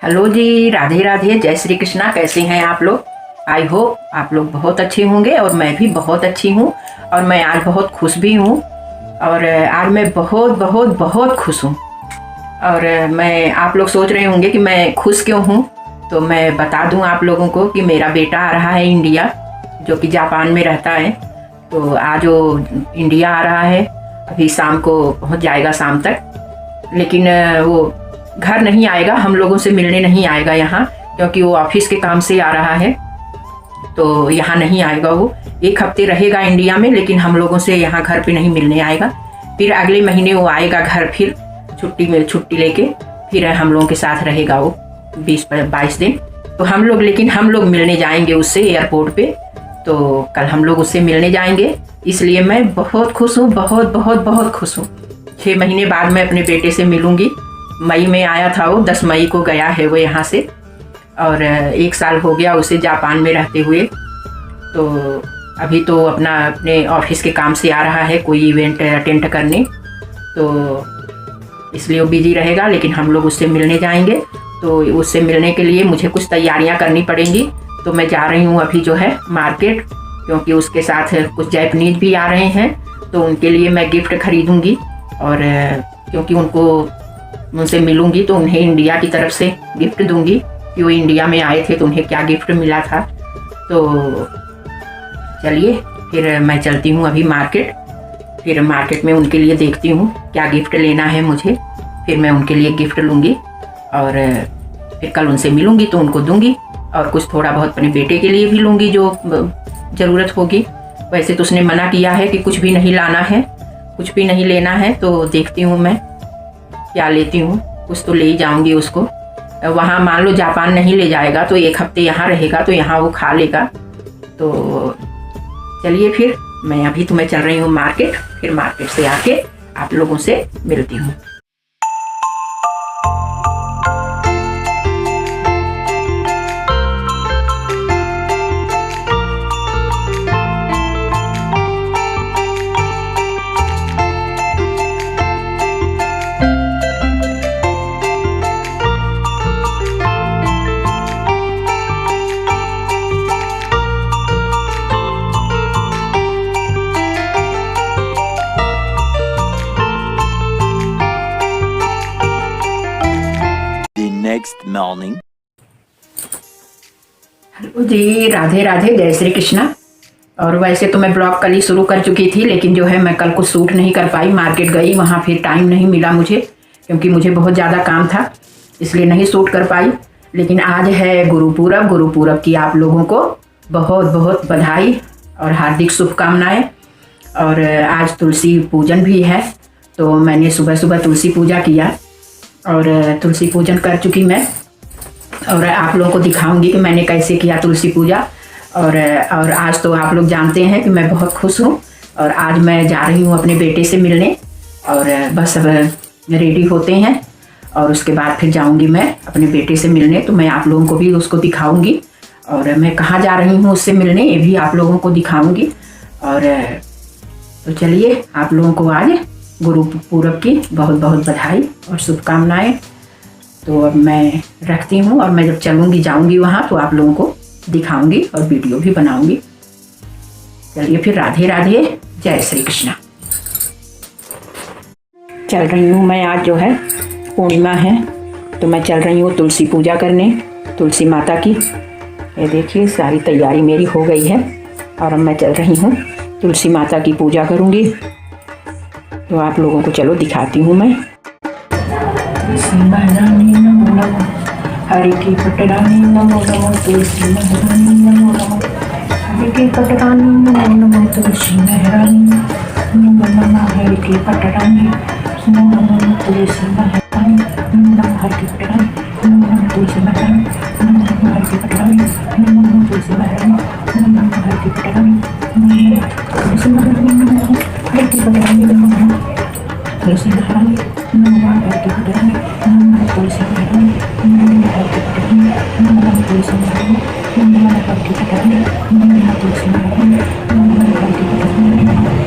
Hello जी, राधे राधे, जय श्री कृष्णा। कैसे हैं आप लोग? आई होप आप लोग बहुत अच्छे होंगे और मैं भी बहुत अच्छी हूँ। और मैं आज बहुत खुश भी हूँ और आज मैं बहुत बहुत बहुत खुश हूँ। और मैं आप लोग सोच रहे होंगे कि मैं खुश क्यों हूँ, तो मैं बता दूँ आप लोगों को कि मेरा बेटा आ रहा है इंडिया, जो कि जापान में रहता है। तो आज वो इंडिया आ रहा है, अभी शाम को पहुँच जाएगा, शाम तक। लेकिन वो घर नहीं आएगा, हम लोगों से मिलने नहीं आएगा यहाँ, क्योंकि वो ऑफिस के काम से आ रहा है। तो यहाँ नहीं आएगा, वो 1 हफ्ते रहेगा इंडिया में, लेकिन हम लोगों से यहाँ घर पे नहीं मिलने आएगा। फिर अगले महीने वो आएगा घर, फिर छुट्टी लेके फिर हम लोगों के साथ रहेगा वो 20-22 दिन। तो हम लोग मिलने जाएंगे उससे एयरपोर्ट पे। तो कल हम लोग उससे मिलने जाएंगे, इसलिए मैं बहुत खुश हूँ, बहुत बहुत बहुत खुश हूँ। 6 महीने बाद मैं अपने बेटे से मिलूंगी। मई में आया था वो, 10 मई को गया है वो यहाँ से, और 1 साल हो गया उसे जापान में रहते हुए। तो अभी तो अपने ऑफिस के काम से आ रहा है, कोई इवेंट अटेंड करने, तो इसलिए वो बिजी रहेगा। लेकिन हम लोग उससे मिलने जाएंगे, तो उससे मिलने के लिए मुझे कुछ तैयारियां करनी पड़ेंगी। तो मैं जा रही हूँ अभी जो है मार्केट, क्योंकि उसके साथ कुछ जापानीज भी आ रहे हैं, तो उनके लिए मैं गिफ्ट खरीदूँगी। और क्योंकि उनसे मिलूंगी तो उन्हें इंडिया की तरफ से गिफ्ट दूंगी कि वो इंडिया में आए थे तो उन्हें क्या गिफ्ट मिला था। तो चलिए फिर मैं चलती हूँ अभी मार्केट। फिर मार्केट में उनके लिए देखती हूँ क्या गिफ्ट लेना है मुझे, फिर मैं उनके लिए गिफ्ट लूँगी और फिर कल उनसे मिलूँगी तो उनको दूँगी। और कुछ थोड़ा बहुत अपने बेटे के लिए भी लूँगी जो ज़रूरत होगी। वैसे तो उसने मना किया है कि कुछ भी नहीं लाना है, कुछ भी नहीं लेना है। तो देखती हूँ मैं क्या लेती हूँ, कुछ तो ले ही जाऊँगी उसको। वहाँ मान लो जापान नहीं ले जाएगा तो 1 हफ्ते यहाँ रहेगा, तो यहाँ वो खा लेगा। तो चलिए फिर मैं चल रही हूँ मार्केट, फिर मार्केट से आके आप लोगों से मिलती हूँ। Next morning. हेलो जी, राधे राधे, जय श्री कृष्णा। और वैसे तो मैं ब्लॉग कल ही शुरू कर चुकी थी, लेकिन जो है मैं कल को शूट नहीं कर पाई, मार्केट गई, वहाँ फिर टाइम नहीं मिला मुझे, क्योंकि मुझे बहुत ज़्यादा काम था, इसलिए नहीं शूट कर पाई। लेकिन आज है गुरुपूरब की आप लोगों को बहुत बहुत बधाई और हार्दिक शुभकामनाएं। और आज तुलसी पूजन भी है, तो मैंने सुबह सुबह तुलसी पूजा किया और तुलसी पूजन कर चुकी मैं, और आप लोगों को दिखाऊंगी कि मैंने कैसे किया तुलसी पूजा। और आज तो आप लोग जानते हैं कि मैं बहुत खुश हूँ, और आज मैं जा रही हूँ अपने बेटे से मिलने। और बस अब रेडी होते हैं और उसके बाद फिर जाऊँगी मैं अपने बेटे से मिलने। तो मैं आप लोगों को भी उसको दिखाऊँगी, और मैं कहाँ जा रही हूँ उससे मिलने ये भी आप लोगों को दिखाऊँगी। और तो चलिए, आप लोगों को आज गुरुपूरब की बहुत बहुत बधाई और शुभकामनाएं। तो अब मैं रखती हूँ, और मैं जब जाऊँगी वहाँ तो आप लोगों को दिखाऊंगी और वीडियो भी बनाऊंगी। चलिए फिर, राधे राधे, जय श्री कृष्णा। चल रही हूँ मैं, आज जो है पूर्णिमा है, तो मैं चल रही हूँ तुलसी पूजा करने, तुलसी माता की। ये देखिए सारी तैयारी मेरी हो गई है, और अब मैं चल रही हूँ तुलसी माता की पूजा करूँगी। तो आप लोगों को चलो दिखाती हूँ मैं। तुलसी महारानी नमो नमो, हरि की पटरानी नमो नमो, तुलसी महारानी नमो नमो, हरि की पटरानी नमो नमो, तुलसी महारानी नमो नमो, हरि की पटरानी नमो नमो, तुलसी महारानी नमो नमो, हरि की पटरानी नमो नमो, तुलसी महारानी नमो नमो, हरि की पटरानी नमो नमो, तुलसी महारानी नमो नमो, हरि की पटरानी नमो नमो, तुलसी महारानी नमो नमो, हरि की पटरानी नमो नमो, तुलसी महारानी नमो नमो, हरि की पटरानी नमो नमो, तुलसी महारानी नमो नमो, हरि की पटरानी नमो नमो, तुलसी महारानी नमो नमो, हरि की पटरानी नमो नमो, तुलसी महारानी नमो नमो, हरि की पटरानी नमो नमो।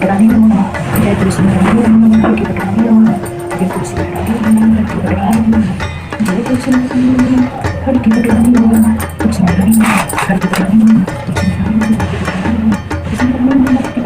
पटरानी नमः जय तुलसी महारानी नमः हर की पटरानी नमः जय तुलसी महारानी नमः हर की पटरानी नमः जय तुलसी महारानी नमः हर की पटरानी नमः तुलसी महारानी नमः हर की पटरानी नमः तुलसी महारानी नमः तुलसी महारानी नमः हर की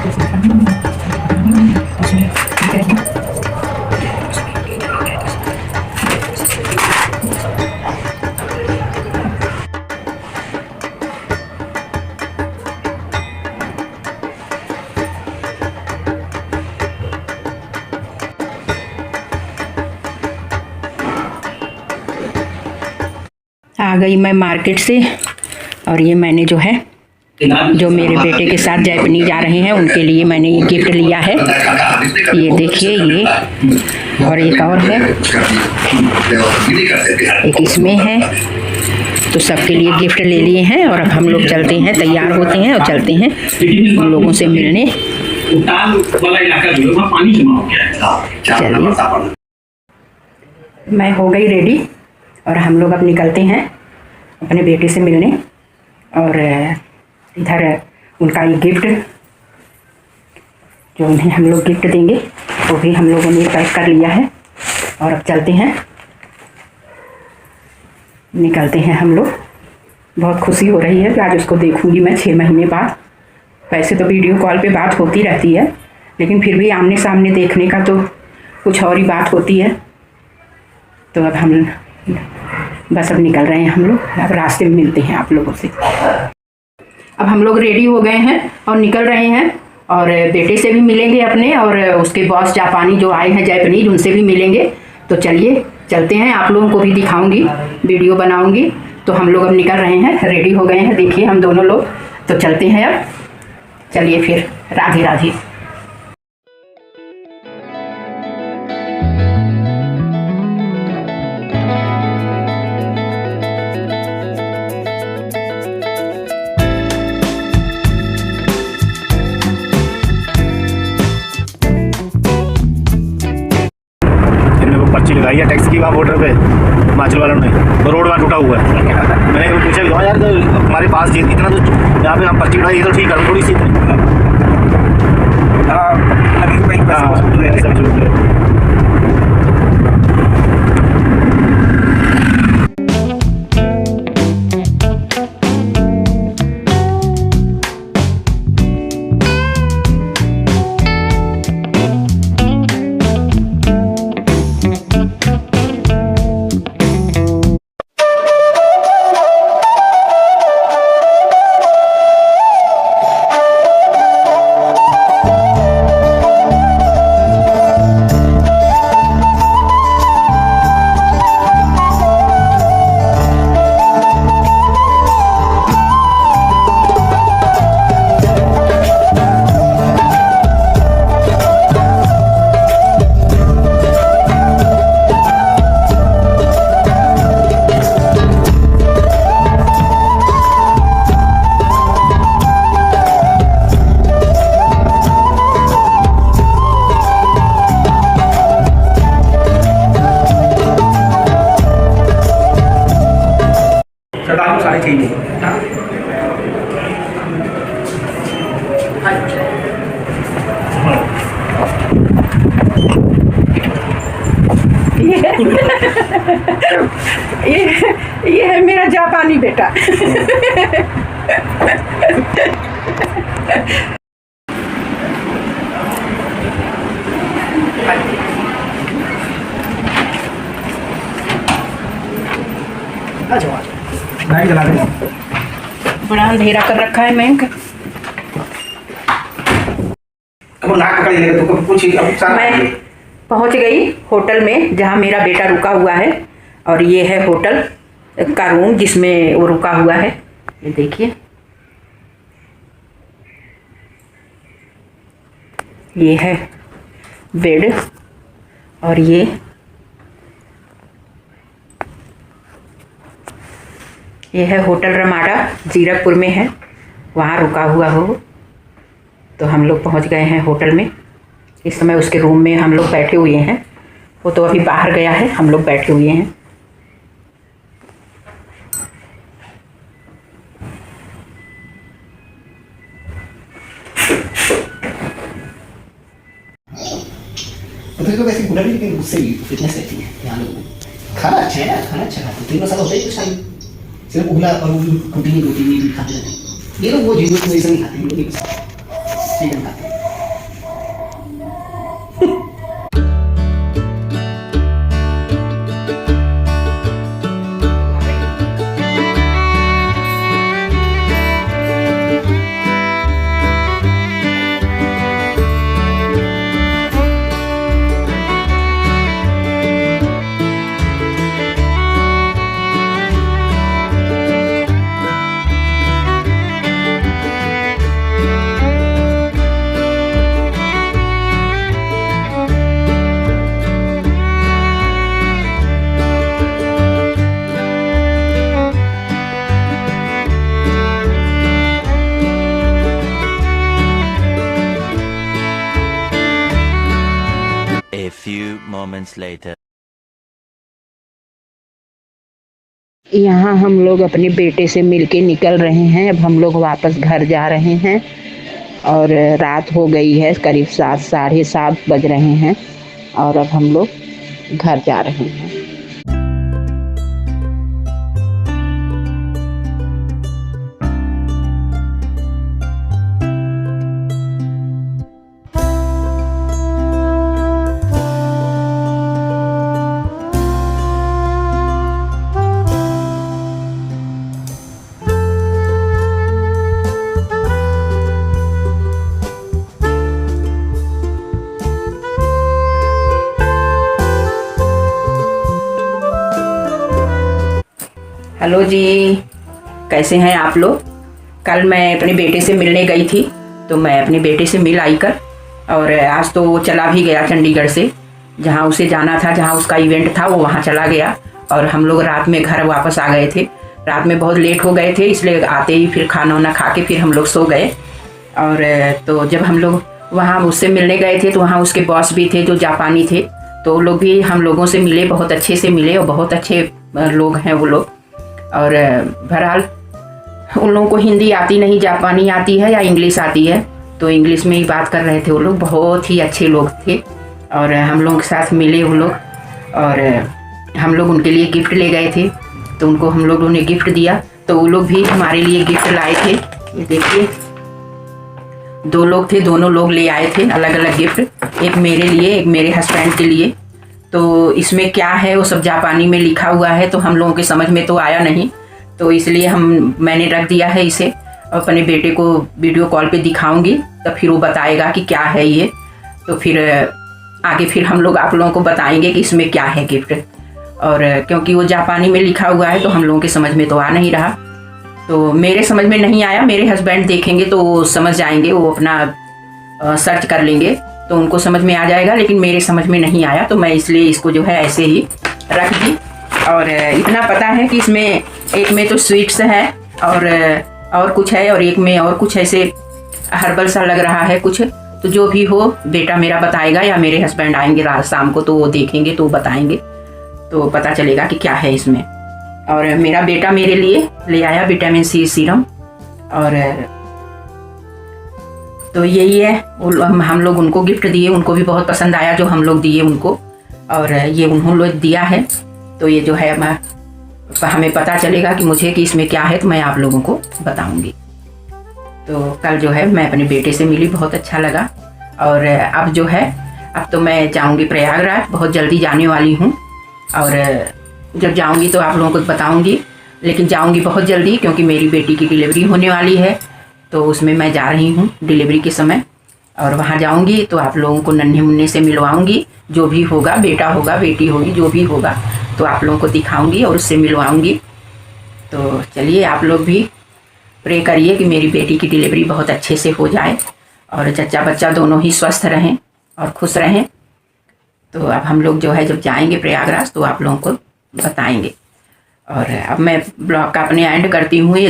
पटरानी नमः तुलसी महारानी नमः आ गई मैं मार्केट से और ये मैंने जो है जो मेरे बेटे के साथ जैपनी जा रहे हैं उनके लिए मैंने ये गिफ्ट लिया है। ये देखिए ये और एक और है, एक इसमें है। तो सबके लिए गिफ्ट ले लिए हैं और अब हम लोग चलते हैं, तैयार होते हैं और चलते हैं उन लोगों से मिलने। चलिए मैं हो गई रेडी और हम लोग अब निकलते हैं अपने बेटे से मिलने। और इधर उनका ये गिफ्ट जो उन्हें हम लोग गिफ्ट देंगे वो भी हम लोगों ने पैक कर लिया है और अब चलते हैं, निकलते हैं हम लोग। बहुत खुशी हो रही है कि आज उसको देखूंगी मैं 6 महीने बाद। वैसे तो वीडियो कॉल पे बात होती रहती है लेकिन फिर भी आमने सामने देखने का तो कुछ और ही बात होती है। तो अब हम बस अब निकल रहे हैं हम लोग, अब रास्ते में मिलते हैं आप लोगों से। अब हम लोग रेडी हो गए हैं और निकल रहे हैं और बेटे से भी मिलेंगे अपने और उसके बॉस जापानी जो आए हैं जैपनीज उनसे भी मिलेंगे। तो चलिए चलते हैं, आप लोगों को भी दिखाऊंगी, वीडियो बनाऊंगी। तो हम लोग अब निकल रहे हैं, रेडी हो गए हैं, देखिए हम दोनों लोग। तो चलते हैं अब, चलिए फिर, राधे राधे। पर्ची लगाई है टैक्सी की वहाँ बॉर्डर पे हिमाचल वालों ने, तो रोड वहाँ टूटा हुआ है। मैंने पूछा भी यार तो हमारे पास इतना तो यहाँ पे हम पर्ची उठाई, ये तो ठीक है थोड़ी सी सारे चाहिए। ये है मेरा जापानी बेटा। गाड़ी चला रहे बड़ा अंधेरा कर रखा है मैं। अब नाक पकड़ लेगा तो कुछ मैं पहुंच गई होटल में जहां मेरा बेटा रुका हुआ है और ये है होटल का रूम जिसमें वो रुका हुआ है। ये देखिए, ये है बेड और ये है होटल रमाडा, जीरकपुर में है, वहाँ रुका हुआ हो। तो हम लोग पहुँच गए हैं होटल में। इस समय उसके रूम में हम लोग बैठे हुए हैं। वो तो अभी बाहर गया है, हम लोग बैठे हुए हैं। तो वैसे भूला भी, लेकिन उससे भी फिटनेस रहती है यहाँ लोगों में। खाना अच्छा है यार, खाना अच्छा खाते हैं, 3 मसाला होता है कुछ टाइम, सिर्फ उबला और वो प्रोटीन भी खाते रहते हैं। ये लोग वो जीवन को ऐसा नहीं खाते, ये लोग चिकन खाते हैं। A few moments later. यहाँ हम लोग अपने बेटे से मिलके निकल रहे हैं। अब हम लोग वापस घर जा रहे हैं और रात हो गई है, करीब 7 साढ़े 7 बज रहे हैं और अब हम लोग घर जा रहे हैं। हेलो जी, कैसे हैं आप लोग। कल मैं अपने बेटे से मिलने गई थी, तो मैं अपने बेटे से मिल आई कर, और आज तो वो चला भी गया चंडीगढ़ से, जहाँ उसे जाना था, जहाँ उसका इवेंट था वो वहाँ चला गया। और हम लोग रात में घर वापस आ गए थे। रात में बहुत लेट हो गए थे, इसलिए आते ही फिर खाना वाना खा के फिर हम लोग सो गए। और तो जब हम लोग वहाँ उससे मिलने गए थे तो वहाँ उसके बॉस भी थे जो जापानी थे, तो वो लोग भी हम लोगों से मिले, बहुत अच्छे से मिले और बहुत अच्छे लोग हैं वो लोग। और बहरहाल उन लोगों को हिंदी आती नहीं, जापानी आती है या इंग्लिश आती है, तो इंग्लिश में ही बात कर रहे थे वो लोग। बहुत ही अच्छे लोग थे और हम लोगों के साथ मिले वो लोग। और हम लोग उनके लिए गिफ्ट ले गए थे, तो उनको हम लोगों ने गिफ्ट दिया, तो वो लोग भी हमारे लिए गिफ्ट लाए थे। ये देखिए, 2 लोग थे, दोनों लोग ले आए थे अलग अलग गिफ्ट, एक मेरे लिए, एक मेरे हस्बैंड के लिए। तो इसमें क्या है वो सब जापानी में लिखा हुआ है, तो हम लोगों के समझ में तो आया नहीं, तो इसलिए मैंने रख दिया है इसे। अपने बेटे को वीडियो कॉल पे दिखाऊंगी, तब फिर वो बताएगा कि क्या है ये, तो फिर आगे फिर हम लोग आप लोगों को बताएंगे कि इसमें क्या है गिफ्ट। और क्योंकि वो जापानी में लिखा हुआ है तो हम लोगों के समझ में तो आ नहीं रहा, तो मेरे समझ में नहीं आया। मेरे हस्बैंड देखेंगे तो वो समझ जाएंगे, वो अपना सर्च कर लेंगे तो उनको समझ में आ जाएगा, लेकिन मेरे समझ में नहीं आया, तो मैं इसलिए इसको जो है ऐसे ही रख दी। और इतना पता है कि इसमें एक में तो स्वीट्स है और कुछ है, और एक में और कुछ ऐसे हर्बल सा लग रहा है कुछ। तो जो भी हो बेटा मेरा बताएगा, या मेरे हस्बैंड आएंगे रात शाम को तो वो देखेंगे तो बताएंगे, तो पता चलेगा कि क्या है इसमें। और मेरा बेटा मेरे लिए ले आया विटामिन सी सीरम, और तो यही है, हम लोग उनको गिफ्ट दिए, उनको भी बहुत पसंद आया जो हम लोग दिए उनको, और ये उन्होंने दिया है। तो ये जो है हमें पता चलेगा कि मुझे कि इसमें क्या है, तो मैं आप लोगों को बताऊंगी। तो कल जो है मैं अपने बेटे से मिली, बहुत अच्छा लगा। और अब जो है अब तो मैं जाऊंगी प्रयागराज, बहुत जल्दी जाने वाली हूँ, और जब जाऊंगी तो आप लोगों को बताऊंगी, लेकिन जाऊंगी बहुत जल्दी क्योंकि मेरी बेटी की डिलीवरी होने वाली है, तो उसमें मैं जा रही हूँ डिलीवरी के समय। और वहाँ जाऊँगी तो आप लोगों को नन्हे मुन्ने से मिलवाऊँगी, जो भी होगा, बेटा होगा बेटी होगी जो भी होगा, तो आप लोगों को दिखाऊँगी और उससे मिलवाऊँगी। तो चलिए आप लोग भी प्रे करिए कि मेरी बेटी की डिलीवरी बहुत अच्छे से हो जाए और जच्चा बच्चा दोनों ही स्वस्थ रहें और खुश रहें। तो अब हम लोग जो है जब जाएंगे प्रयागराज तो आप लोगों को बताएंगे। और अब मैं ब्लॉग का अपने एंड करती हूँ। ये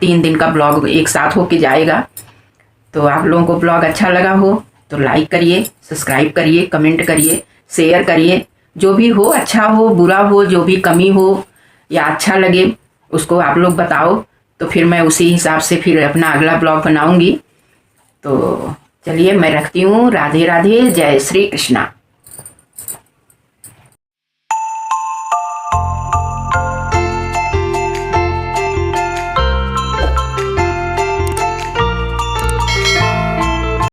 3 दिन का ब्लॉग एक साथ होके जाएगा। तो आप लोगों को ब्लॉग अच्छा लगा हो तो लाइक करिए, सब्सक्राइब करिए, कमेंट करिए, शेयर करिए। जो भी हो, अच्छा हो बुरा हो, जो भी कमी हो या अच्छा लगे उसको आप लोग बताओ, तो फिर मैं उसी हिसाब से फिर अपना अगला ब्लॉग बनाऊंगी। तो चलिए मैं रखती हूँ। राधे राधे, जय श्री कृष्णा।